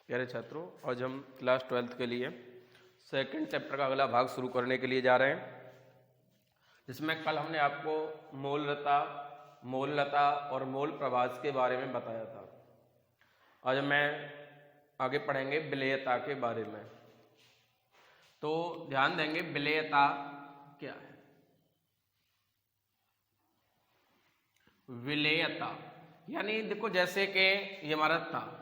प्यारे छात्रों, आज हम क्लास 12th के लिए सेकंड चैप्टर का अगला भाग शुरू करने के लिए जा रहे हैं, जिसमें कल हमने आपको मोललता और मोल प्रवास के बारे में बताया था। आज मैं आगे पढ़ेंगे विलेयता के बारे में। तो ध्यान देंगे विलेयता क्या है। विलेयता यानी देखो, जैसे कि ये हमारा था,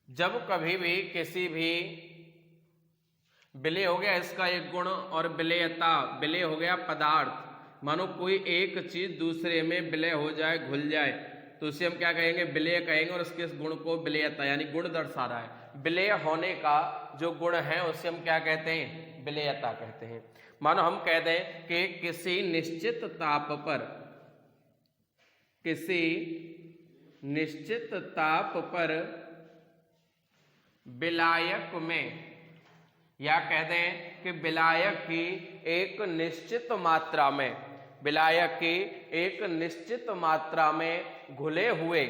जब कभी भी किसी भी विलेय हो गया इसका एक गुण, और विलेयता विलेय हो गया पदार्थ, मानो कोई एक चीज दूसरे में विलय हो जाए, घुल जाए, तो उसे हम क्या कहेंगे? विलेय कहेंगे। और उसके इस गुण को विलेयता यानी गुण दर्शा रहा है। विलेय होने का जो गुण है उसे हम क्या कहते हैं? विलेयता कहते हैं। मानो हम कह दें कि किसी निश्चित ताप पर विलायक में, या कह दें कि विलायक की एक निश्चित मात्रा में, विलायक की एक निश्चित मात्रा में घुले हुए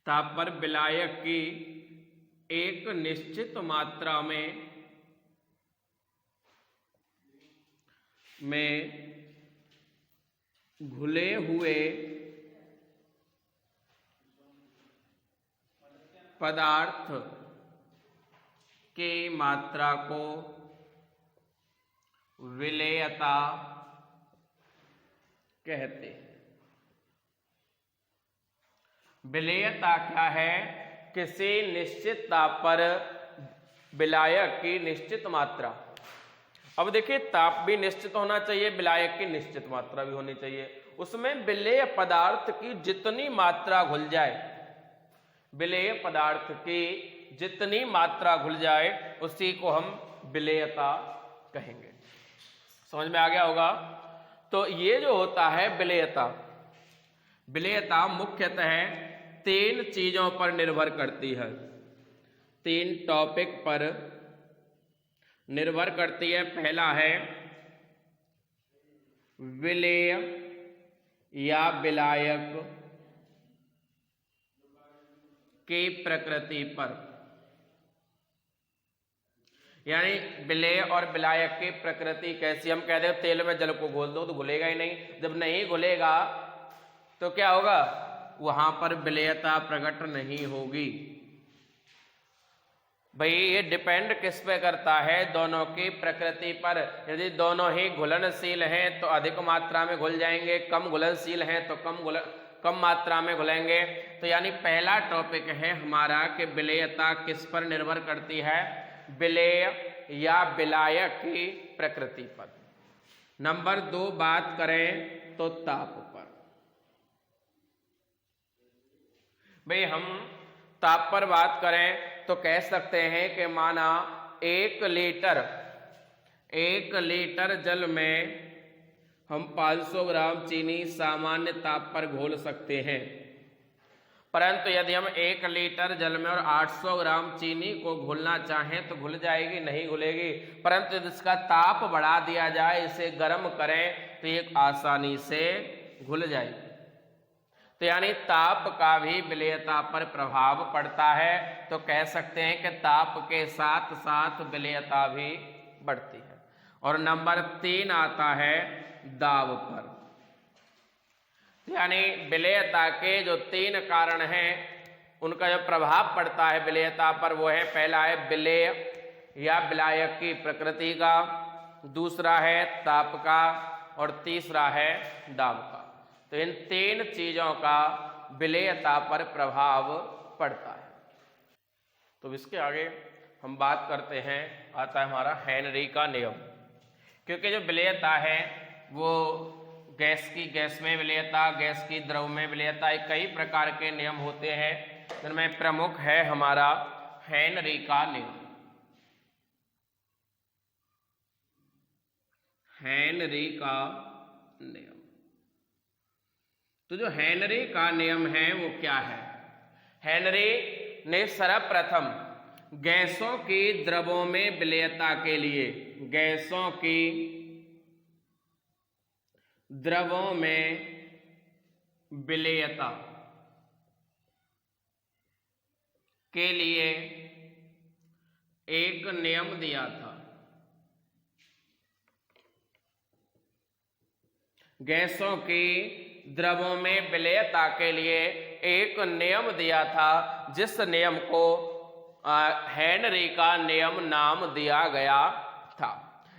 ताप पर विलायक की एक निश्चित मात्रा में घुले हुए पदार्थ की मात्रा को विलेयता कहते हैं। विलेयता क्या है? किसी निश्चित ताप पर विलायक की निश्चित मात्रा। अब देखिए, ताप भी निश्चित होना चाहिए, विलायक की निश्चित मात्रा भी होनी चाहिए। उसमें विलेय पदार्थ की जितनी मात्रा घुल जाए, विलेय पदार्थ की जितनी मात्रा घुल जाए, उसी को हम विलेयता कहेंगे। समझ में आ गया होगा? तो ये जो होता है विलेयता, विलेयता मुख्यतः 3 चीजों पर निर्भर करती है, 3 टॉपिक पर निर्भर करती है। पहला है विलेय या विलायक की प्रकृति पर, यानी विलेय और विलायक की प्रकृति कैसी। हम कहते हैं तेल में जल को घोल दो तो घुलेगा ही नहीं। जब नहीं घुलेगा तो क्या होगा? वहां पर विलेयता प्रकट नहीं होगी। भाई, ये डिपेंड किस पे करता है? दोनों की प्रकृति पर। यदि दोनों ही घुलनशील हैं तो अधिक मात्रा में घुल जाएंगे, कम घुलनशील हैं तो कम मात्रा में घुलेंगे। तो यानी पहला टॉपिक है हमारा कि विलेयता किस पर निर्भर करती है? विलेय या विलायक की प्रकृति पर। नंबर 2 बात करें तो ताप पर। भाई, हम ताप पर बात करें तो कह सकते हैं कि माना 1 लीटर जल में हम 500 ग्राम चीनी सामान्य ताप पर घोल सकते हैं। परंतु यदि हम 1 लीटर जल में और 800 ग्राम चीनी को घोलना चाहें तो घुल जाएगी? नहीं घुलेगी। परंतु यदि इसका ताप बढ़ा दिया जाए, इसे गर्म करें, तो ये आसानी से घुल जाएगी। तो यानी ताप का भी विलेयता पर प्रभाव पड़ता है। तो कह सकते हैं कि ताप के साथ साथ विलेयता भी बढ़ती है। और नंबर 3 आता है दाब पर। यानी विलेयता के जो 3 कारण हैं, उनका जो प्रभाव पड़ता है विलेयता पर, वो है, पहला है विलेय या विलायक की प्रकृति का, दूसरा है ताप का, और तीसरा है दाब का। तो इन 3 चीजों का विलेयता पर प्रभाव पड़ता है। तो इसके आगे हम बात करते हैं, आता है हमारा हेनरी का नियम। क्योंकि जो विलेयता है वो गैस की गैस में विलेयता, गैस की द्रव में विलेयता, कई प्रकार के नियम होते हैं, जिनमें प्रमुख है हमारा हेनरी का नियम। हेनरी का नियम। तो जो हेनरी का नियम है वो क्या है? हेनरी ने सर्वप्रथम गैसों की द्रवों में विलेयता के लिए, गैसों की द्रवों में विलेयता के लिए एक नियम दिया था। गैसों की द्रवों में विलेयता के लिए एक नियम दिया था, जिस नियम को हेनरी का नियम नाम दिया गया था।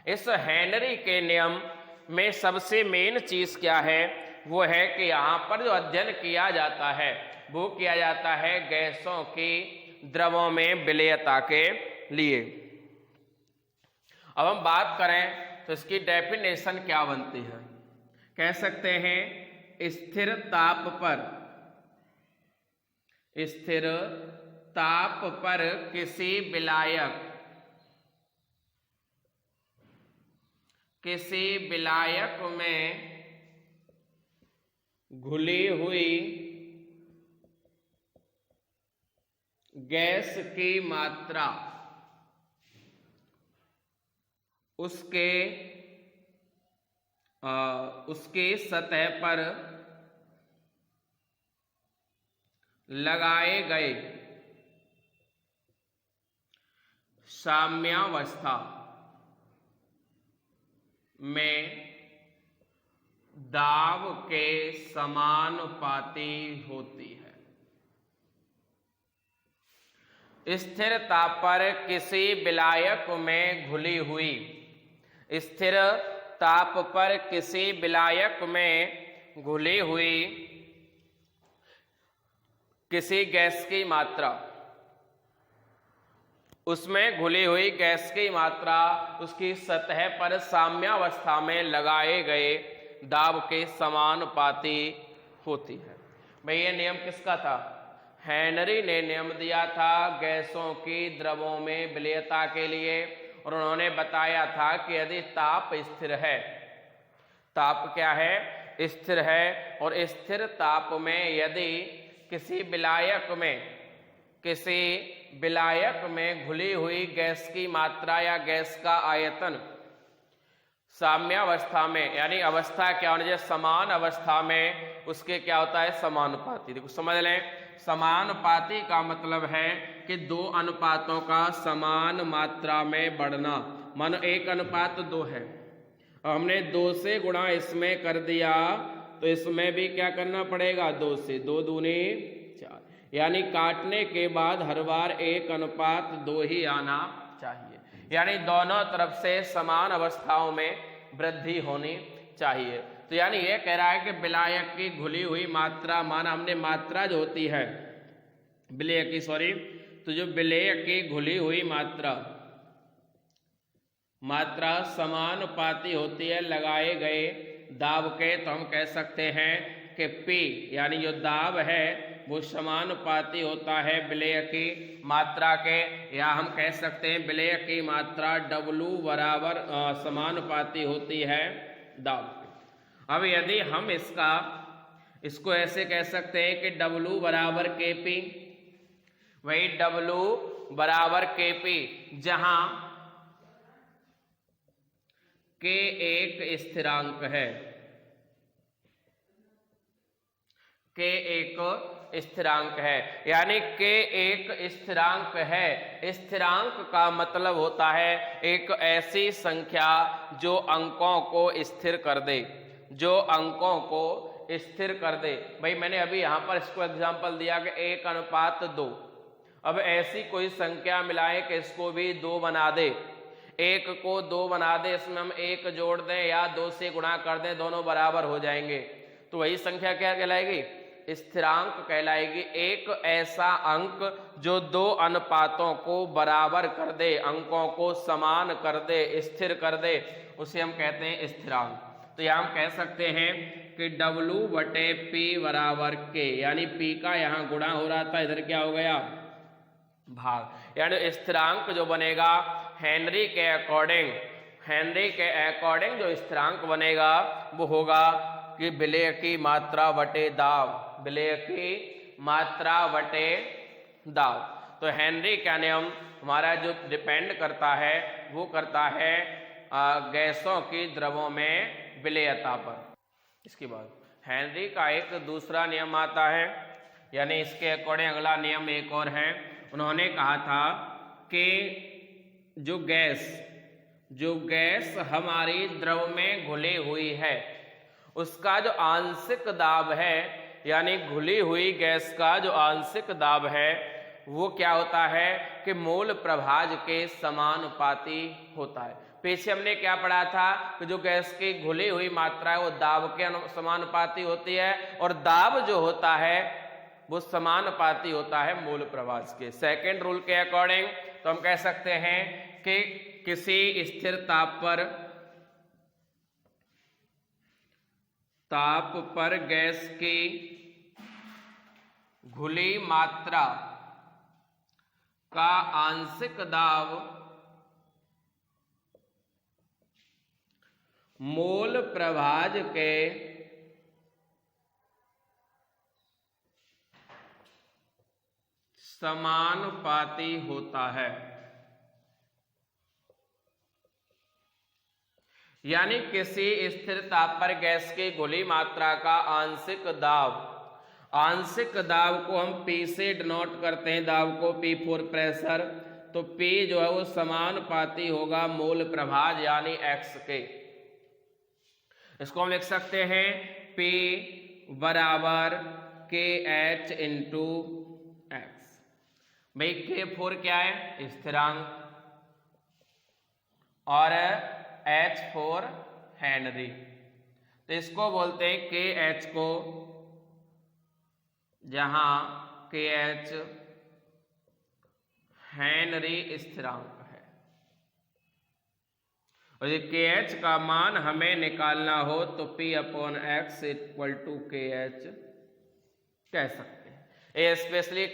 इस हेनरी के नियम में सबसे मेन चीज क्या है? वो है कि यहाँ पर जो अध्ययन किया जाता है वो किया जाता है गैसों की द्रवों में विलेयता के लिए। अब हम बात करें तो इसकी डेफिनेशन क्या बनती है? कह सकते हैं स्थिर ताप पर किसी विलायक में घुली हुई गैस की मात्रा उसके सतह पर लगाए गए साम्यावस्था में दाब के समानुपाती होती है। स्थिर ताप पर किसी विलायक में घुली हुई स्थिर ताप पर किसी विलायक में घुली हुई किसी गैस की मात्रा, उसमें घुली हुई गैस की मात्रा उसकी सतह पर साम्यावस्था में लगाए गए दाब के समानुपाती होती है। भाई ये नियम किसका था? हेनरी ने नियम दिया था गैसों की द्रवों में विलेयता के लिए, और उन्होंने बताया था कि यदि ताप स्थिर है, ताप क्या है? स्थिर है, और स्थिर ताप में यदि किसी विलायक में घुली हुई गैस की मात्रा या गैस का आयतन साम्यावस्था में, यानी अवस्था क्या होनी चाहिए? समान अवस्था में, उसके क्या होता है? समानुपाती। देखो समझ लें, समानुपाती का मतलब है कि दो अनुपातों का समान मात्रा में बढ़ना। मानो 1:2 है, और हमने 2 से गुणा इसमें कर दिया, तो इसमें भी क्या करना पड़ेगा? 2 से 2 दूनी 4, यानी काटने के बाद हर बार 1:2 ही आना चाहिए। यानी दोनों तरफ से समान अवस्थाओं में वृद्धि होनी चाहिए। तो यानी ये कह रहा है कि विलायक की घुली हुई मात्रा, माना हमने मात्रा जो होती है विलेयक की, तो जो विलेयक की घुली हुई मात्रा समानुपाती होती है लगाए गए दाब के, तो हम कह सकते हैं कि P यानी जो दाब है वो समानुपाती होता है विलेयक की मात्रा के, या हम कह सकते हैं विलेयक की मात्रा W बराबर समानुपाती होती है दाब के। अब यदि हम इसको ऐसे कह सकते हैं कि W बराबर KP, वही W बराबर KP, जहां K एक स्थिरांक है, K एक स्थिरांक है, यानी K एक स्थिरांक है। स्थिरांक का मतलब होता है एक ऐसी संख्या जो अंकों को स्थिर कर दे, भाई मैंने अभी यहाँ पर इसको एग्जांपल दिया कि 1:2। अब ऐसी कोई संख्या मिलाएं कि इसको भी 2 बना दे, 1 को 2 बना दे, इसमें हम 1 जोड़ दें या 2 से गुणा कर दें, दोनों बराबर हो जाएंगे, तो वही संख्या क्या कहलाएगी? स्थिरांक कहलाएगी। एक ऐसा अंक जो 2 अनुपातों को बराबर कर दे, अंकों को समान कर दे, स्थिर कर दे, उसे हम कहते हैं स्थिरांक। तो यह हम कह सकते हैं कि W/P बराबर K, यानी P का यहाँ गुणा हो रहा था, इधर क्या हो गया? भाग। यानी स्थिरांक जो बनेगा हेनरी के अकॉर्डिंग जो स्थिरांक बनेगा वो होगा कि विलेय की मात्रा बटे दाब, तो हेनरी का नियम हमारा जो डिपेंड करता है वो करता है गैसों की द्रवों में विलेयता पर। इसके बाद हेनरी का एक दूसरा नियम आता है, यानी इसके अकॉर्डिंग अगला नियम एक और है, उन्होंने कहा था कि जो गैस हमारी द्रव में घुली हुई है उसका जो आंशिक दाब है, यानी घुली हुई गैस का जो आंशिक दाब है वो क्या होता है कि मूल प्रभाज के समानुपाती होता है। पीछे हमने क्या पढ़ा था कि जो गैस की घुली हुई मात्रा है वो दाब के समानुपाती होती है और दाब जो होता है वो समानुपाती होता है मूल प्रभाज के। सेकंड रूल के अकॉर्डिंग तो हम कह सकते हैं कि किसी स्थिर ताप पर गैस की घुली मात्रा का आंशिक दाब मूल प्रभाज के समानुपाती होता है। यानी किसी स्थिर ताप पर गैस की घुली मात्रा का आंशिक दाब को हम P से डिनोट करते हैं, दाब को P फॉर प्रेशर, तो P जो है वो समानुपाती होगा मूल प्रभाज यानी X के। इसको हम लिख सकते हैं P बराबर KH इंटू X। भाई K फोर क्या है? स्थिरांक, और H फोर हेनरी। तो इसको बोलते हैं KH को, जहां KH हेनरी स्थिरांक है, और ये KH का मान हमें निकालना हो तो P upon X equal to KH कह सकते हैं। ये स्पेशली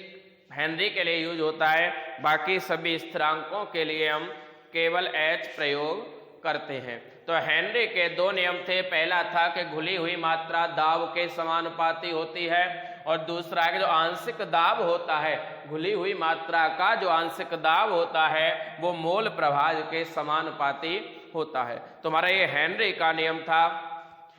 हेनरी के लिए यूज होता है, बाकी सभी स्थिरांकों के लिए हम केवल H प्रयोग करते हैं। तो हेनरी के दो नियम थे, पहला था कि घुली हुई मात्रा दाब के समानुपाती होती है, और दूसरा है कि जो आंशिक दाब होता है, घुली हुई मात्रा का जो आंशिक दाब होता है वो मूल प्रभाज के समानुपाती होता है। तो हमारा ये हेनरी का नियम था।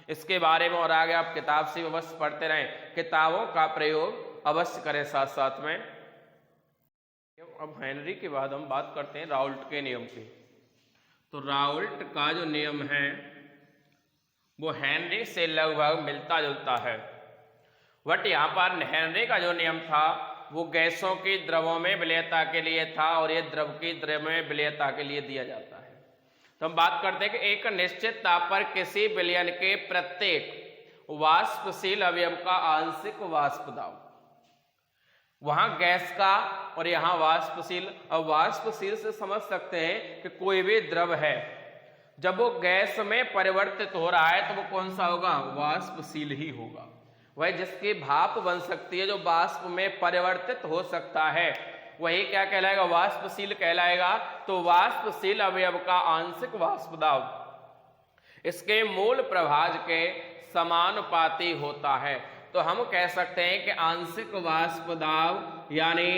इसके बारे में और आगे आप किताब से अवश्य पढ़ते रहें, किताबों का प्रयोग अवश्य करें साथ साथ में। अब हेनरी के बाद हम बात करते हैं राउल्ट के नियम की। तो राउल्ट का जो नियम है वो हेनरी से लगभग मिलता जुलता है, बट यहाँ पर हेनरी का जो नियम था वो गैसों की द्रवों में विलेयता के लिए था, और ये द्रव की द्रव में विलेयता के लिए दिया जाता है। तो हम बात करते हैं कि एक निश्चित ताप पर किसी विलयन के प्रत्येक वाष्पशील अवयव का आंशिक वाष्प दाब, वहां गैस का और यहाँ वाष्पशील। अब वाष्पशील से समझ सकते हैं कि कोई भी द्रव है जब वो गैस में परिवर्तित हो रहा है तो वो कौन सा होगा? वाष्पशील ही होगा। वह जिसकी भाप बन सकती है, जो वाष्प में परिवर्तित हो सकता है, वही क्या कहलाएगा? वाष्पशील कहलाएगा। तो वाष्पशील अवयव का आंशिक वाष्प दाब इसके मूल प्रभाज के समानुपाती होता है। तो हम कह सकते हैं कि आंशिक वाष्प दाब, यानी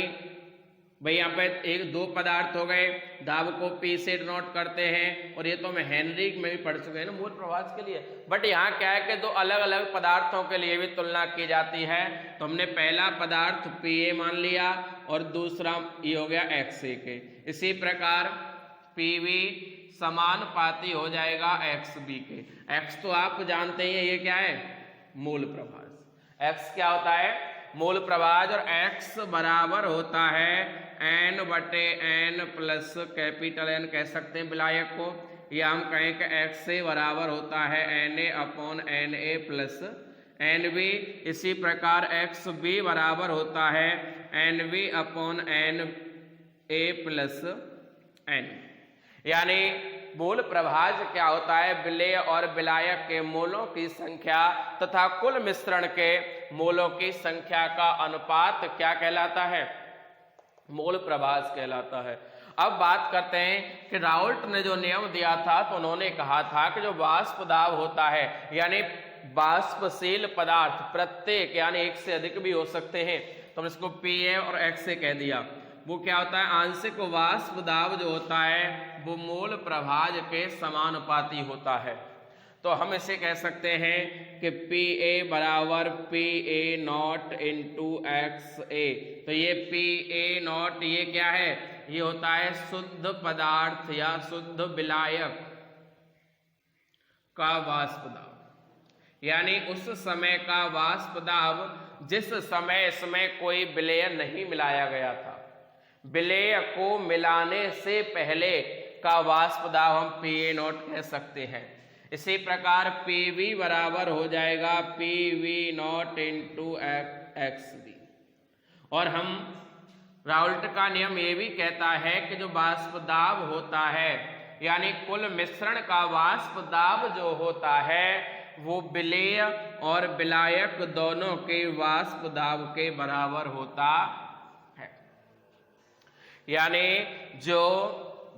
भाई यहाँ पे एक दो पदार्थ हो गए, दाब को P से डिनोट करते हैं, और ये तो मैं हेनरी में भी पढ़ चुके हैं ना मूल प्रभाज के लिए। बट यहाँ क्या है कि दो अलग अलग पदार्थों के लिए भी तुलना की जाती है। तो हमने पहला पदार्थ Pa मान लिया और दूसरा ये हो गया XA के। इसी प्रकार PV समानुपाती हो जाएगा XB के। X तो आप जानते हैं ये क्या है? मूल प्रभाज। X क्या होता है? मूल प्रभाज। और X बराबर होता है N बटे N प्लस कैपिटल N कह सकते हैं विलायक को, या हम कहें कि X से बराबर होता है Na upon Na plus Nb। इसी प्रकार XB बराबर होता है Nb upon Na plus N। यानी मूल प्रभाज क्या होता है? विलेय और विलायक के मोलों की संख्या तथा कुल मिश्रण के मोलों की संख्या का अनुपात क्या कहलाता है? मूल प्रभाज कहलाता है। अब बात करते हैं कि राउल्ट ने जो नियम दिया था, तो उन्होंने कहा था कि जो वाष्प दाब होता है, यानी वाष्पशील पदार्थ प्रत्येक, यानी एक से अधिक भी हो सकते हैं, तो हम इसको Pa और X से कह दिया, वो क्या होता है? आंशिक वाष्प दाब जो होता है वो मूल प्रभाज के समानुपाती होता है। तो हम इसे कह सकते हैं कि पी ए बराबर P A not into X A. तो ये पी ए नॉट ये क्या है, ये होता है शुद्ध पदार्थ या शुद्ध विलायक का वाष्प दाब, यानी उस समय का वाष्प दाब जिस समय इसमें कोई विलेय नहीं मिलाया गया था। विलेय को मिलाने से पहले का वाष्प दाब हम पी ए नॉट कह सकते हैं। इसी प्रकार पी वी बराबर हो जाएगा P we naught into X V. और हम राउल्ट का नियम ये भी कहता है कि जो वाष्प दाब होता है यानी कुल मिश्रण का वाष्प दाब जो होता है वो विलेय और विलायक दोनों के वाष्प दाब के बराबर होता है। यानी जो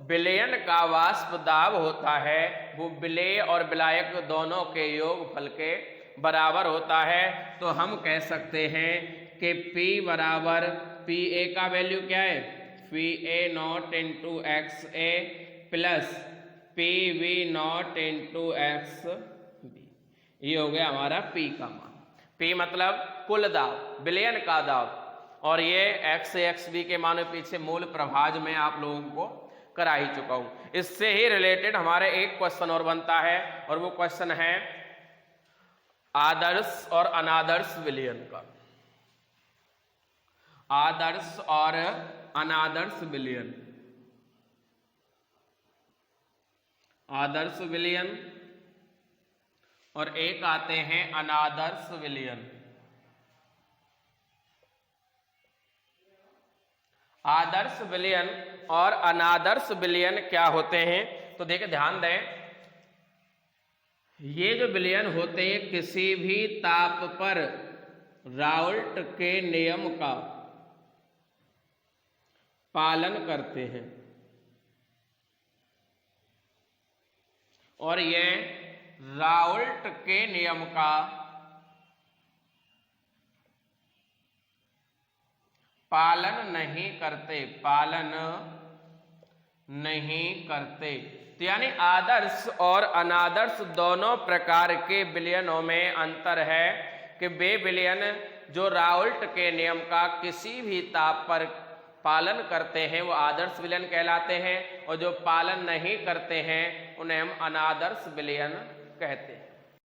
विलयन का वाष्प दाब होता है वो विलेय और विलायक दोनों के योगफल के बराबर होता है। तो हम कह सकते हैं कि P बराबर पी ए का वैल्यू क्या है, P A not into X A plus P we naught into X B. ये हो गया हमारा P का मान। P मतलब कुल दाब, विलयन का दाब, और ये एक्स ए एक्स बी के मान पीछे मूल प्रभाज में आप लोगों को करा ही चुका हूं। इससे ही रिलेटेड हमारे एक क्वेश्चन और बनता है और वो क्वेश्चन है आदर्श और अनादर्श विलयन का। आदर्श और अनादर्श विलयन, आदर्श विलयन और एक आते हैं अनादर्श विलयन। आदर्श विलयन और अनादर्श विलयन क्या होते हैं, तो देखिए ध्यान दें, ये जो विलयन होते हैं किसी भी ताप पर राउल्ट के नियम का पालन करते हैं और ये राउल्ट के नियम का पालन नहीं करते, पालन नहीं करते। तो यानी आदर्श और अनादर्श दोनों प्रकार के विलयनों में अंतर है कि वे विलयन जो राउल्ट के नियम का किसी भी ताप पर पालन करते हैं वो आदर्श विलयन कहलाते हैं, और जो पालन नहीं करते हैं उन्हें हम अनादर्श विलयन कहते हैं।